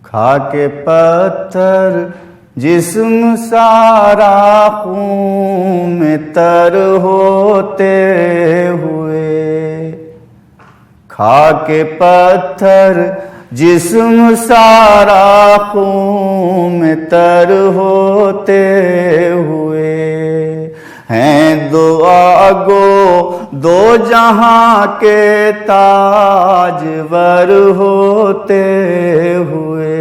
کھا کے پتھر جسم سارا خون میں تر ہوتے ہوئے، کھا کے پتھر جسم سارا خون میں تر ہوتے ہوئے، ہیں دعا گو دو جہاں کے تاجور ہوتے ہوئے،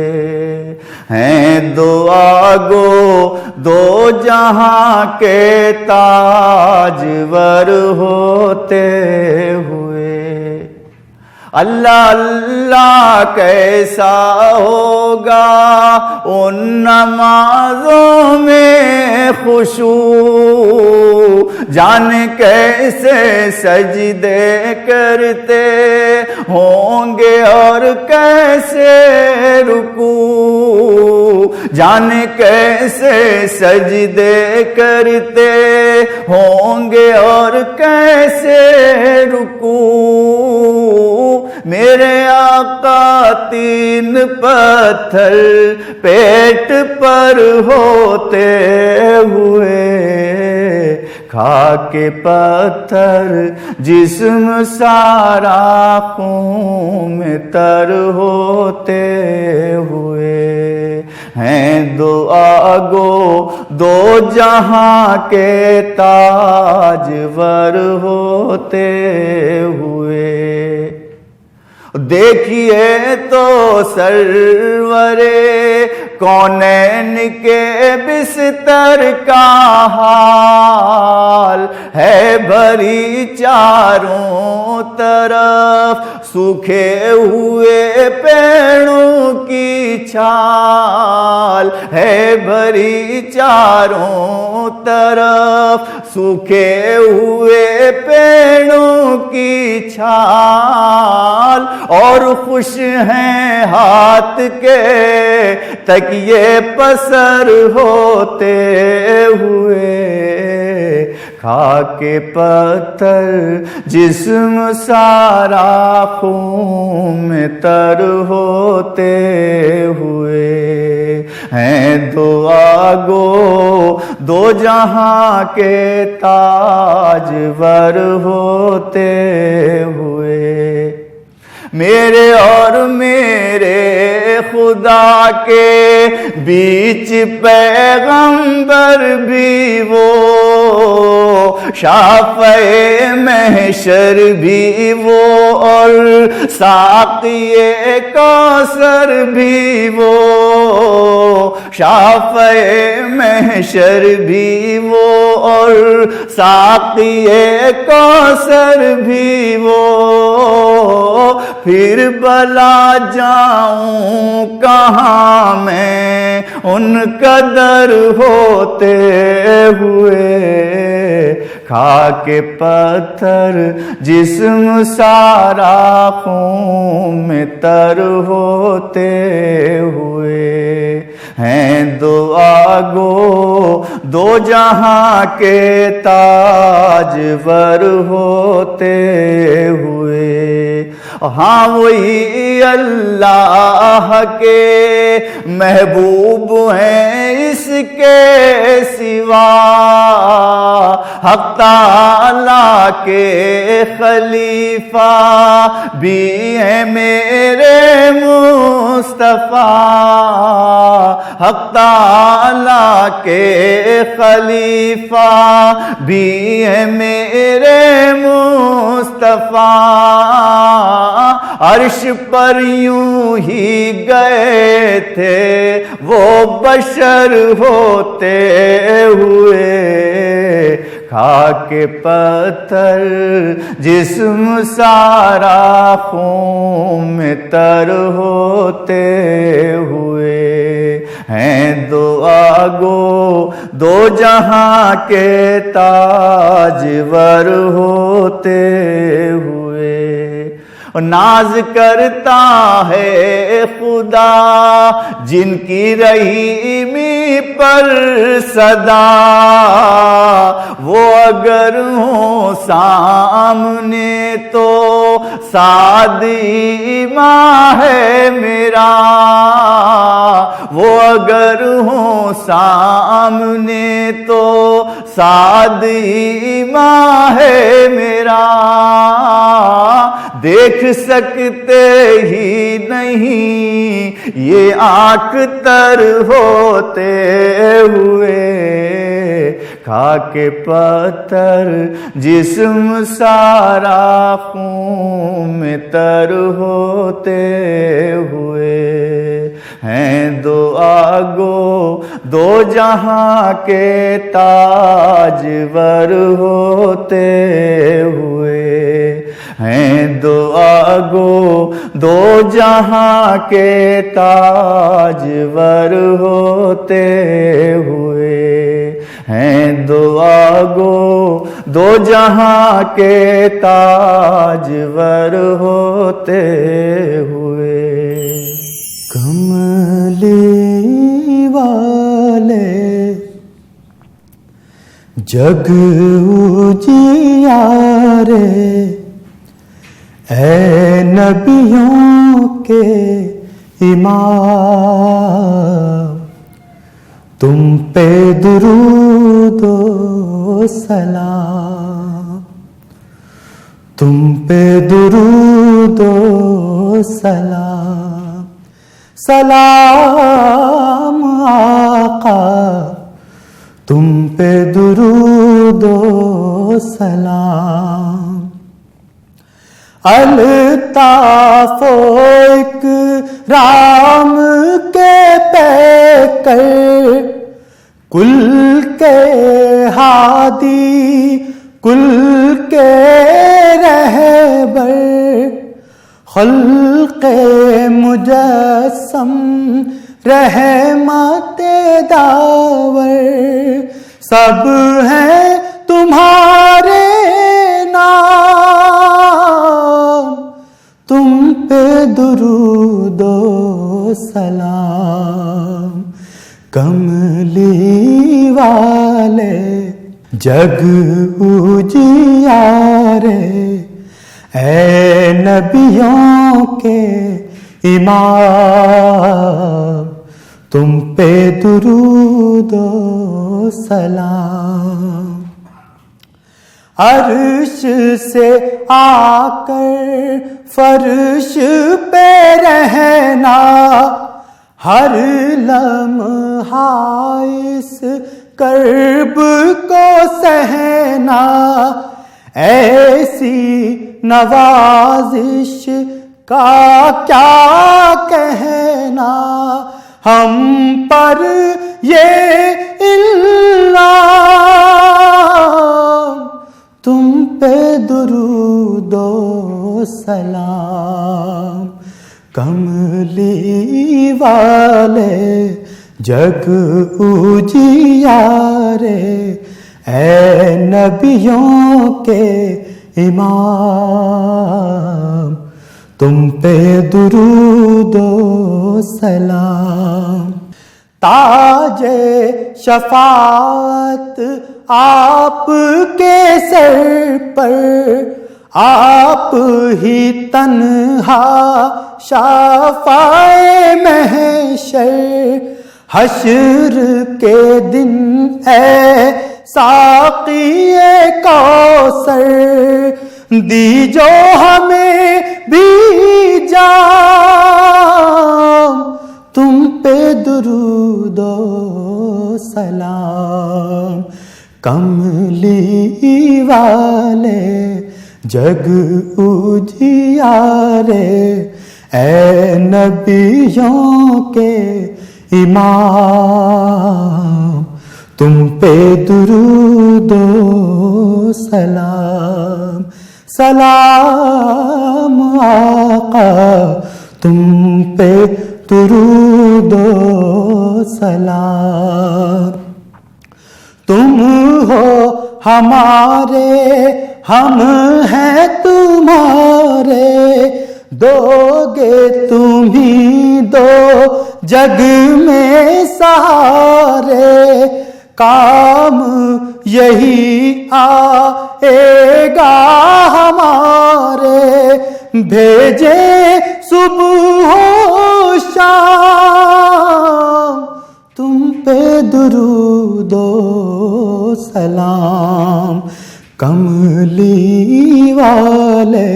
ہیں دعا گو دو جہاں کے تاجور ہوتے ہوئے۔ اللہ اللہ کیسا ہوگا ان نمازوں میں خشوع، جان کیسے سجدے کرتے ہوں گے اور کیسے رکوع، جان کیسے سجدے کرتے ہوں گے اور کیسے رکوع۔ میرے آقا تین پتھر پیٹ پر ہوتے ہوئے، کھا کے پتھر جسم سارا خون میں تر ہوتے ہوئے، ہیں دعا گو دو جہاں کے تاجور ہوتے ہوئے۔ دیکھیے تو سرور کونین کے بستر کا حال، ہے بھری چاروں طرف سوکھے ہوئے پیڑوں کی چھال، ہے بھری چاروں طرف سوکھے ہوئے پیڑوں کی چھال، اور خوش ہیں ہاتھ کے تکیے پسر ہوتے ہوئے، کھا کے پتھر جسم سارا خون میں تر ہوتے ہوئے، ہیں دعا گو دو جہاں کے تاجور ہوتے ہوئے۔ میرے اور میرے خدا کے بیچ پیغمبر بھی وہ، شافع محشر بھی وہ، اور ساقی کوثر بھی وہ، شافع محشر بھی وہ، اور ساقی کوثر بھی وہ، پھر بلا جاؤں کہاں میں ان قدر ہوتے ہوئے، کھا کے پتھر جسم سارا خون میں تر ہوتے ہوئے، ہیں دعا گو دو جہاں کے تاجور ہوتے ہوئے۔ ہاں وہی اللہ کے محبوب ہیں، اس کے سوا حق تعالیٰ کے خلیفہ بھی ہیں میرے مصطفیٰ، حق تعالیٰ کے خلیفہ بھی ہیں میرے مصطفیٰ، عرش پر یوں ہی گئے تھے وہ بشر ہوتے ہوئے، کھا کے پتھر جسم سارا خون میں تر ہوتے ہوئے، ہیں دعا گو دو جہاں کے تاجور ہوتے ہوئے۔ ناز کرتا ہے خدا جن کی رحیمی پر صدا، وہ اگر ہوں سامنے تو سعد ایمان ہے میرا، وہ اگر ہوں سامنے تو سعد امام ہے میرا، دیکھ سکتے ہی نہیں یہ آنکھ تر ہوتے ہوئے، خاک پتھر جسم سارا خون میں تر ہوتے ہوئے، ہیں دو آگو دو جہاں کے تاجور ہوتے ہوئے، ہیں دو آگو دو جہاں کے تاجور ہوتے ہوئے، ہیں دو آگو دو جہاں کے تاجور ہوتے ہوئے۔ کملی والے جگ اجیارے، اے نبیوں کے امام، تم پہ درود و سلام، تم پہ درود و سلام، سلام آقا تم پہ درود و سلام، الطاف و اکرام کے پیکر، کل کے ہادی کل کے رہبر، خلق مجسم رحمت داور، سب ہیں تمہارے نام، تم پہ درود و سلام، کملی والے جگ اجیارے، اے نبیوں کے امام، تم پہ درود و سلام، عرش سے آ کر فرش پہ رہنا، ہر لمحہ اس کرب کو سہنا، ایسی نوازش کا کیا کہنا، ہم پر یہ انعام، تم پہ درود و سلام، کملی والے جگ اجیارے، اے نبیوں کے امام، تم پہ درود و سلام، تاج شفاعت آپ کے سر پر، آپ ہی تنہا شفاع محشر، حشر کے دن اے ساقی کوثر، دی جو ہمیں بھی جام، تم پہ درود و سلام، کملی والے جگ اجیارے، اے نبیوں کے امام، تم پہ درود و سلام، سلام آقا تم پہ درود و سلام، تم ہو ہمارے ہم ہیں تمہارے، دو گے تم ہی دو جگ میں سہارے، کام یہی آئے گا ہمارے، بھیجے صبح و شام، سلام کملی والے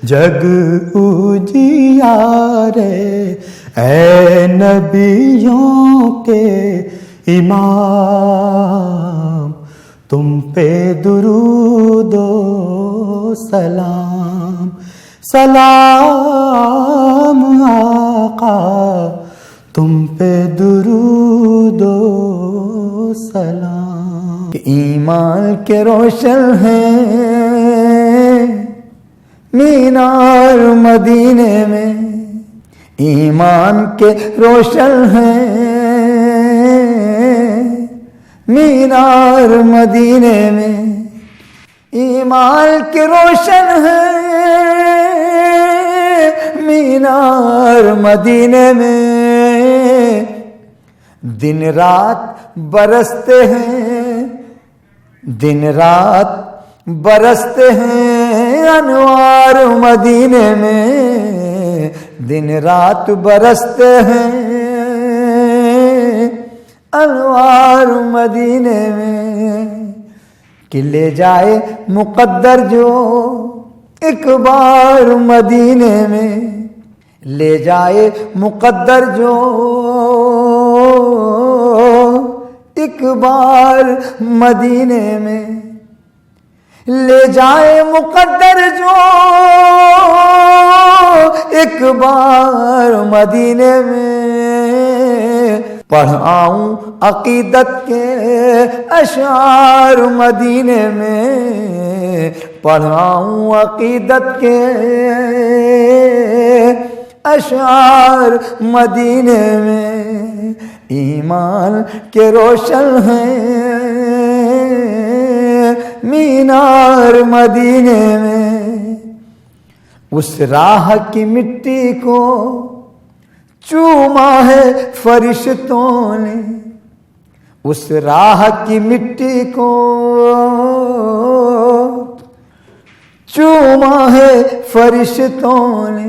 جگ اجیارے اے نبیوں کے امام تم پہ درود و سلام سلام آقا تم پہ درود و سلام ایمان کے روشن ہیں مینار مدینے میں ایمان کے روشن ہیں مینار مدینے میں ایمان کے روشن ہیں مینار مدینے میں دن رات برستے ہیں دن رات برستے ہیں انوار مدینے میں دن رات برستے ہیں انوار مدینے میں کہ لے جائے مقدر جو ایک بار مدینے میں لے جائے مقدر جو ایک بار مدینے میں لے جائے مقدر جو ایک بار مدینے میں پڑھاؤں عقیدت کے اشعار مدینے میں پڑھاؤں عقیدت کے اشعار مدینے میں ایمان کے روشن ہیں مینار مدینے میں اس راہ کی مٹی کو چوما ہے فرشتوں نے اس راہ کی مٹی کو چوما ہے فرشتوں نے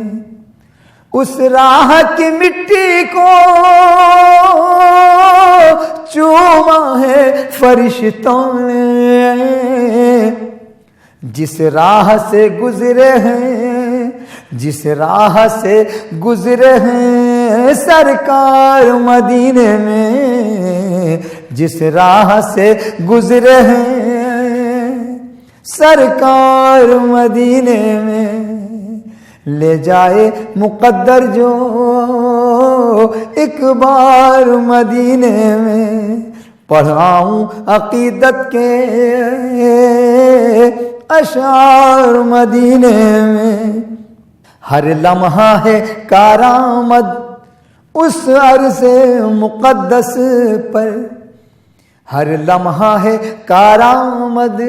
اس راہ کی مٹی کو چوما ہے فرشتوں نے جس راہ سے گزرے ہیں جس راہ سے گزرے ہیں سرکار مدینے میں جس راہ سے گزرے ہیں سرکار مدینے میں لے جائے مقدر جو ایک بار مدینے میں پڑھاؤں عقیدت کے اشعار مدینے میں ہر لمحہ ہے کارآمد اس عرض مقدس پر ہر لمحہ ہے کارآمد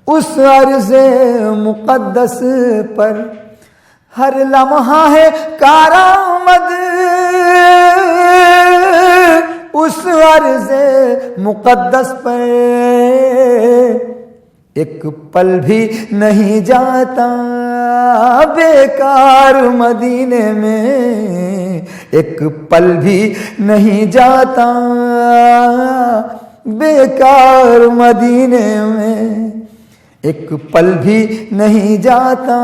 اس عرض مقدس پر ہر لمحہ ہے کارآمد اس عرض مقدس پر ایک پل بھی نہیں جاتا بیکار مدینے میں ایک پل بھی نہیں جاتا بیکار مدینے میں ایک پل بھی نہیں جاتا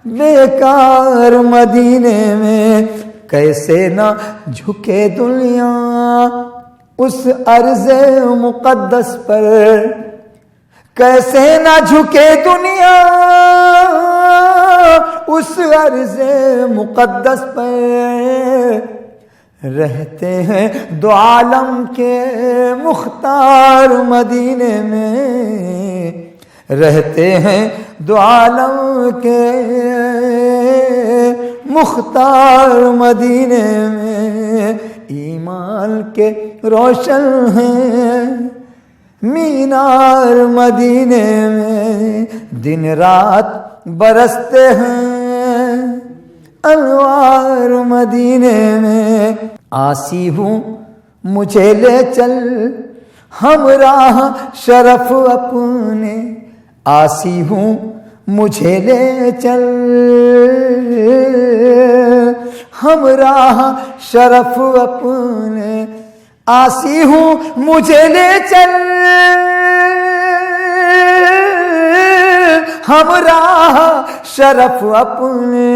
بیکار مدینے میں کیسے نہ جھکے دنیا اس عرض مقدس پر کیسے نہ جھکے دنیا اس عرض مقدس پر رہتے ہیں دو عالم کے مختار مدینے میں رہتے ہیں دو عالم کے مختار مدینے میں ایمان کے روشن ہیں مینار مدینے میں دن رات برستے ہیں انوار مدینے میں آسی ہوں مجھے لے چل ہمراہ شرف اپنے آسی ہوں مجھے لے چل ہمراہ شرف اپنے آسی ہوں مجھے لے چل ہمراہ شرف اپنے،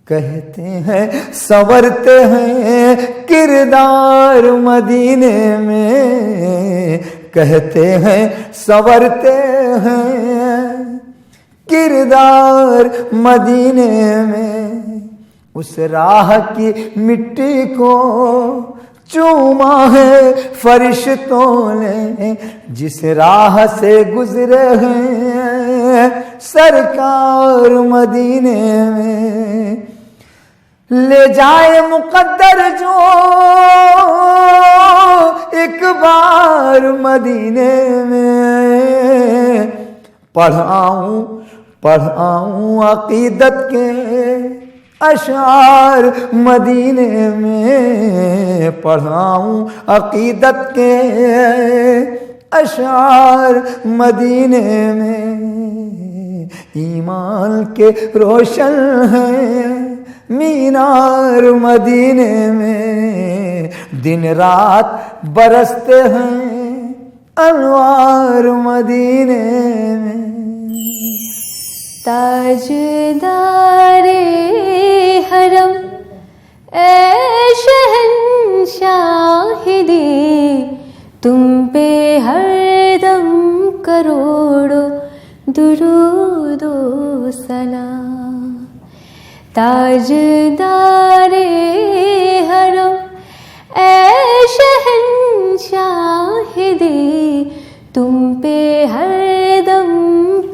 کہتے ہیں سنورتے ہیں کردار مدینے میں، کہتے ہیں سنورتے ہیں کردار مدینے میں، اس راہ کی مٹی کو چوما ہے فرشتوں نے، جس راہ سے گزرے ہیں سرکار مدینے میں، لے جائے مقدر جو ایک بار مدینے میں، پڑھاؤں عقیدت کے اشعار مدینے میں، پڑھاؤں عقیدت کے اشعار مدینے میں، ایمان کے روشن ہیں مینار مدینے میں، دن رات برستے ہیں انوار مدینے میں۔ تاجدار حرم اے شہنشاہ دی، تم پہ ہر دم کروڑوں درود و سلام۔ تاجدار حرم اے شہنشاہ دی، تم پہ ہر دم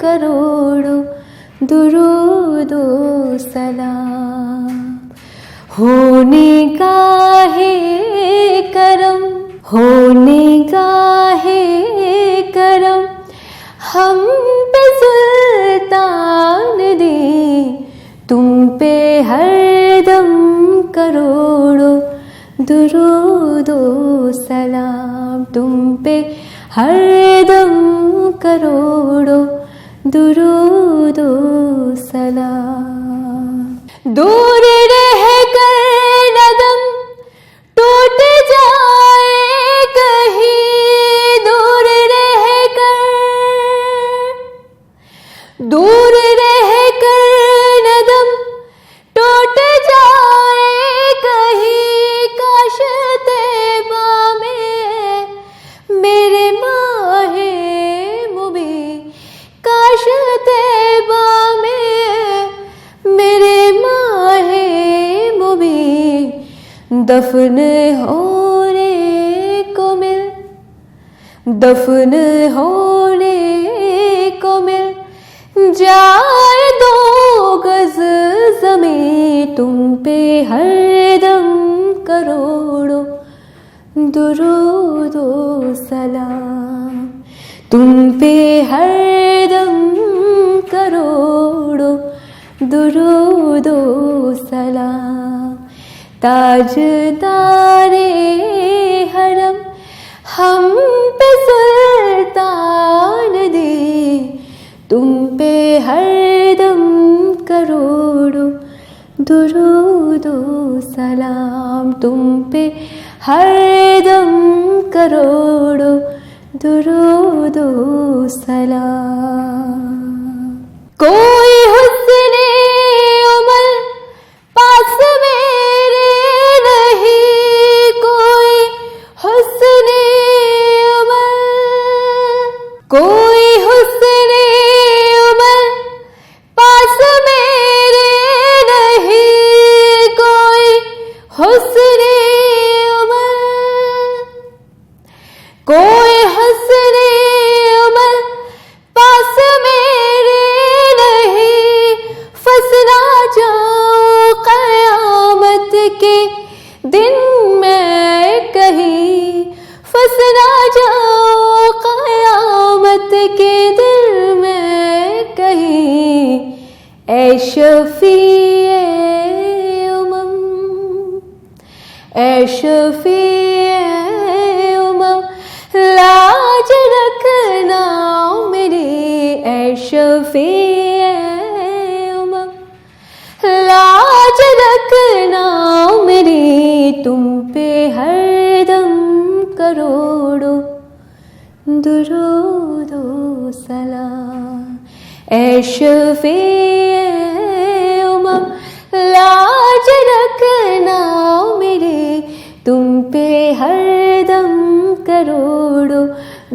کروڑوں درود و سلام۔ ہو نگاہ کرم، ہو نگاہ کرم ہم پہ سلطان دی، تم پہ ہر دم کروڑوں درود و سلام، تم پہ ہر دم کروڑوں درود و سلام۔ دور رہ کر ندم ٹوٹ جائے کہیں، دور رہ کر ندم ٹوٹ جائے کہیں، کاش طیبہ میں میرے ماہ مبیں، کاش طیبہ میں میرے ماہ مبیں دفن ہونے کو مل، دفن ہونے کو مل جائے 2 گز زمین، تم پہ ہر دم کروڑوں درود و سلام، تم پہ ہر دم کروڑوں درود و سلام۔ تاجدار حرم ہم پہ سلطان دی، تم پہ ہر دم کروڑوں درود و سلام، تم پہ ہر دم کروڑوں درود و سلام۔ کوئی حسن عمل پاس میرے نہیں، کوئی حسن عمل، کوئی حسن عمل پاس میرے نہیں، کوئی حسن عمل، کوئی حسن عمل پاس میرے نہیں، فسنا جاؤں قیامت کے دن میں کہیں، فسنا جاؤں قیامت کے دن میں کہیں، اے شفیع امم، اے شفیع امم لاج رکھنا میری، اے شفیع امم لاج رکھنا میری، تم پہ ہر درود و سلام. اے شفیع امم لاج رکھنا میرے تم پہ ہر دم کروڑوں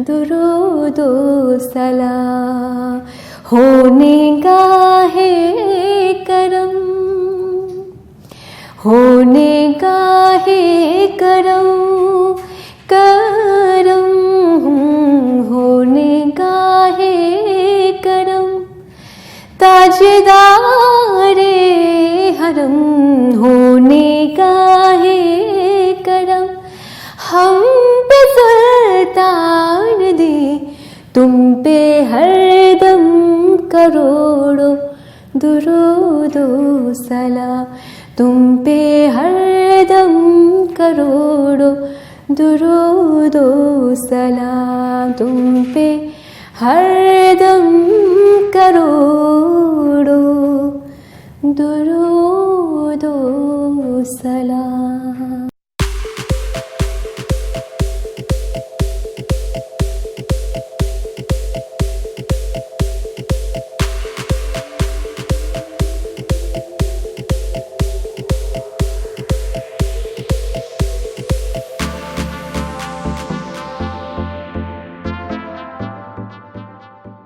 درود و سلام. ہونے گاہے کرم ہونے گاہے کرم کرم ہونے گاہے کرم تاجدار حرم ہونے گاہے کرم ہم پہ سلطان دے تم پہ ہر دم کروڑوں درود و سلام. تم پہ ہر دم کروڑوں درود و سلام. تم پہ ہر دم کروڑوں درود و سلام.